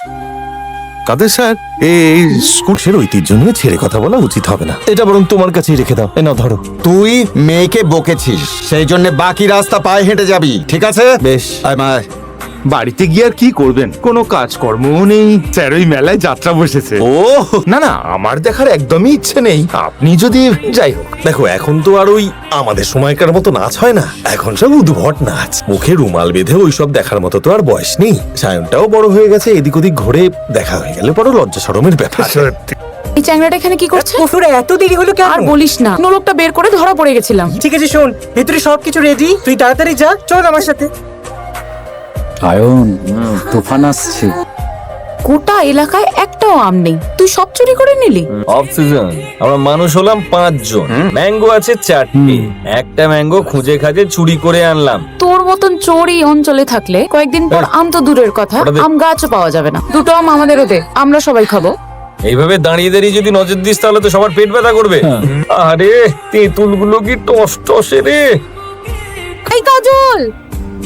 কাদের sir, এই স্কুলের ঐতিহ্য নিয়ে ছেড়ে কথা বলা উচিত হবে না। এটা বরং তোমার কাছেই রেখে দাও। এ নাও ধরো। তুই মেয়েকে বকেছিস, সেই জন্য বাকি রাস্তা পায়ে হেঁটে যাবি, ঠিক আছে? বেশ। আয় মায়। বাড়িতে গিয়ে আর কি করবেন, কোনো কাজকর্মও নেই। স্যার ওই মেলায় যাত্রা বসেছে। ও না না, আমার দেখার একদমই ইচ্ছে নেই। আপনি যদি, যাই হোক। দেখো, এখন তো আর ওই আমাদের সময়কার মতো নাচ হয় না। এখন সব উদ্ভট নাচ, মুখে রুমাল বেঁধে ওইসব দেখার মতো তো আর বয়স নেই। সায়নটাও বড় হয়ে গেছে, এদিক ওদিক ঘুরে দেখা হয়ে গেলে বড় লজ্জা শরমের ব্যাপার। সত্যি। এই চ্যাংড়াটা এখানে কি করছে? কসুর এত দেরি হলো কেন? আর বলিস না, অন্য লোকটা বের করে ধরা পড়ে গেছিলাম। ঠিক আছে শোন, ভেতরে সবকিছু রেডি, তুই তাড়াতাড়ি যা, চল আমার সাথে। আয়ন, তুফান আসছে। গোটা এলাকায় একটাও আম নেই, তুই সব চুরি করে নিলি? অফ সিজন, আমরা মানুষ হলাম 5 জন, ম্যাঙ্গো আছে 4টে, একটা ম্যাঙ্গো খুঁজে খাজে চুরি করে আনলাম। তোর মতন চোর এই অঞ্চলে থাকলে কয়েকদিন পর আম তো দূরের কথা, ওটা দে। আম গাছও পাওয়া যাবে না। দুটো আম আমাদেরও দে, আমরা সবাই খাবো। এইভাবে দাঁড়িয়ে দাঁড়িয়ে যদি নজর দিস তাহলে তো সবার পেট ব্যথা করবে। আরে তেঁতুল গুলো কি টস টসে রে। এই কাজল,